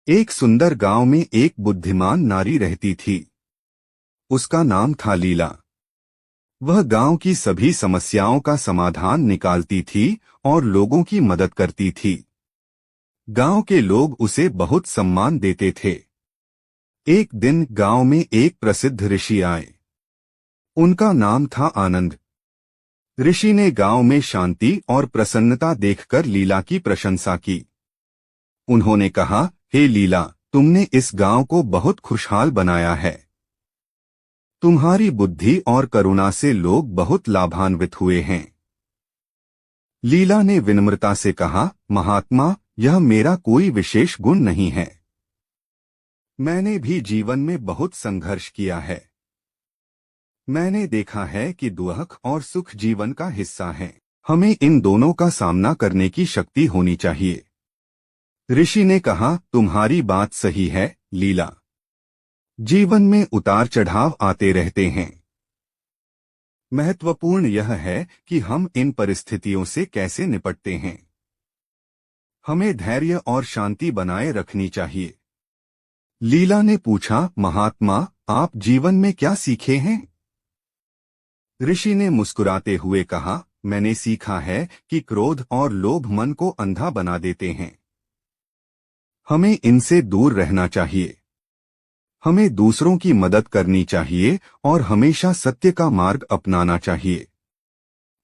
एक सुंदर गांव में एक बुद्धिमान नारी रहती थी। उसका नाम था लीला। वह गांव की सभी समस्याओं का समाधान निकालती थी और लोगों की मदद करती थी। गांव के लोग उसे बहुत सम्मान देते थे। एक दिन गांव में एक प्रसिद्ध ऋषि आए। उनका नाम था आनंद। ऋषि ने गांव में शांति और प्रसन्नता देखकर लीला की प्रशंसा की। उन्होंने कहा, हे लीला, तुमने इस गांव को बहुत खुशहाल बनाया है। तुम्हारी बुद्धि और करुणा से लोग बहुत लाभान्वित हुए हैं। लीला ने विनम्रता से कहा, महात्मा, यह मेरा कोई विशेष गुण नहीं है। मैंने भी जीवन में बहुत संघर्ष किया है। मैंने देखा है कि दुख और सुख जीवन का हिस्सा है। हमें इन दोनों का सामना करने की शक्ति होनी चाहिए। ऋषि ने कहा, तुम्हारी बात सही है लीला। जीवन में उतार चढ़ाव आते रहते हैं। महत्वपूर्ण यह है कि हम इन परिस्थितियों से कैसे निपटते हैं। हमें धैर्य और शांति बनाए रखनी चाहिए। लीला ने पूछा, महात्मा, आप जीवन में क्या सीखे हैं? ऋषि ने मुस्कुराते हुए कहा, मैंने सीखा है कि क्रोध और लोभ मन को अंधा बना देते हैं। हमें इनसे दूर रहना चाहिए। हमें दूसरों की मदद करनी चाहिए और हमेशा सत्य का मार्ग अपनाना चाहिए।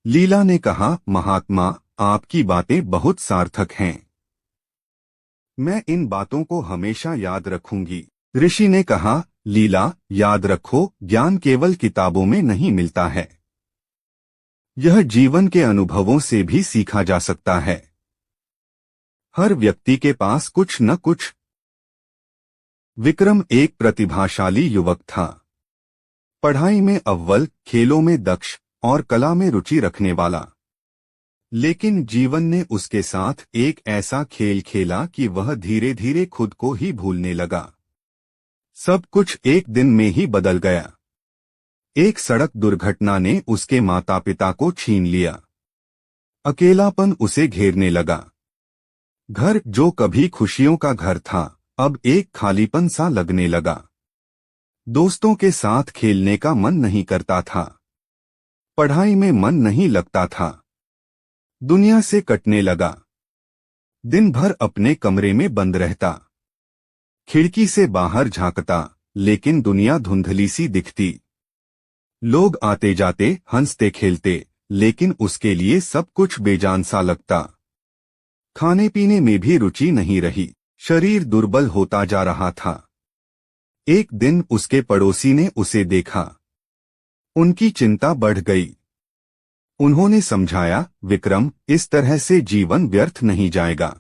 लीला ने कहा, महात्मा, आपकी बातें बहुत सार्थक हैं। मैं इन बातों को हमेशा याद रखूंगी। ऋषि ने कहा, लीला, याद रखो, ज्ञान केवल किताबों में नहीं मिलता है। यह जीवन के अनुभवों से भी सीखा जा सकता है। हर व्यक्ति के पास कुछ न कुछ। विक्रम एक प्रतिभाशाली युवक था। पढ़ाई में अव्वल, खेलों में दक्ष और कला में रुचि रखने वाला। लेकिन जीवन ने उसके साथ एक ऐसा खेल खेला कि वह धीरे धीरे खुद को ही भूलने लगा। सब कुछ एक दिन में ही बदल गया। एक सड़क दुर्घटना ने उसके माता पिता को छीन लिया। अकेलापन उसे घेरने लगा। घर जो कभी खुशियों का घर था, अब एक खालीपन सा लगने लगा। दोस्तों के साथ खेलने का मन नहीं करता था। पढ़ाई में मन नहीं लगता था। दुनिया से कटने लगा। दिन भर अपने कमरे में बंद रहता। खिड़की से बाहर झांकता, लेकिन दुनिया धुंधली सी दिखती। लोग आते जाते, हंसते खेलते, लेकिन उसके लिए सब कुछ बेजान सा लगता। खाने पीने में भी रुचि नहीं रही। शरीर दुर्बल होता जा रहा था। एक दिन उसके पड़ोसी ने उसे देखा। उनकी चिंता बढ़ गई। उन्होंने समझाया, विक्रम, इस तरह से जीवन व्यर्थ नहीं जाएगा।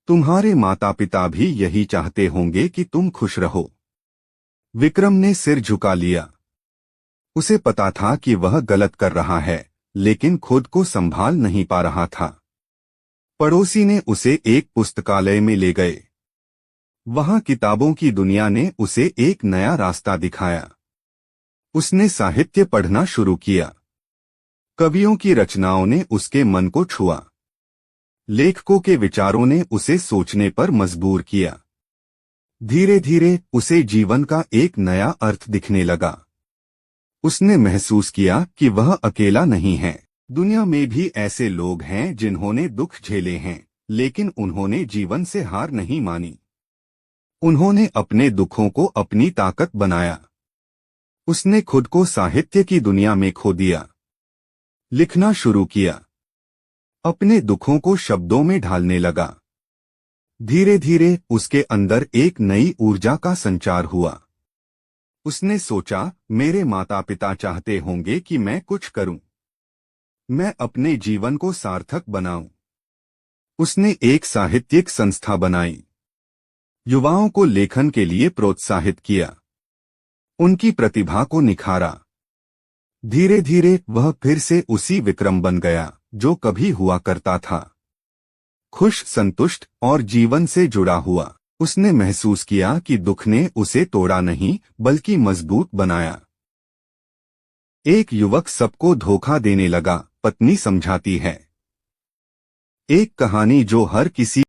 तुम्हारे माता पिता भी यही चाहते होंगे कि तुम खुश रहो। विक्रम ने सिर झुका लिया। उसे पता था कि वह गलत कर रहा है, लेकिन खुद को संभाल नहीं पा रहा था। पड़ोसी ने उसे एक पुस्तकालय में ले गए। वहां किताबों की दुनिया ने उसे एक नया रास्ता दिखाया। उसने साहित्य पढ़ना शुरू किया। कवियों की रचनाओं ने उसके मन को छुआ। लेखकों के विचारों ने उसे सोचने पर मजबूर किया। धीरे धीरे उसे जीवन का एक नया अर्थ दिखने लगा। उसने महसूस किया कि वह अकेला नहीं है। दुनिया में भी ऐसे लोग हैं जिन्होंने दुख झेले हैं, लेकिन उन्होंने जीवन से हार नहीं मानी। उन्होंने अपने दुखों को अपनी ताकत बनाया। उसने खुद को साहित्य की दुनिया में खो दिया। लिखना शुरू किया। अपने दुखों को शब्दों में ढालने लगा। धीरे धीरे उसके अंदर एक नई ऊर्जा का संचार हुआ। उसने सोचा, मेरे माता पिता चाहते होंगे कि मैं कुछ करूं। मैं अपने जीवन को सार्थक बनाऊं। उसने एक साहित्यिक संस्था बनाई। युवाओं को लेखन के लिए प्रोत्साहित किया। उनकी प्रतिभा को निखारा। धीरे धीरे वह फिर से उसी विक्रम बन गया जो कभी हुआ करता था। खुश, संतुष्ट और जीवन से जुड़ा हुआ। उसने महसूस किया कि दुख ने उसे तोड़ा नहीं, बल्कि मजबूत बनाया। एक युवक सबको धोखा देने लगा, पत्नी समझाती है। एक कहानी जो हर किसी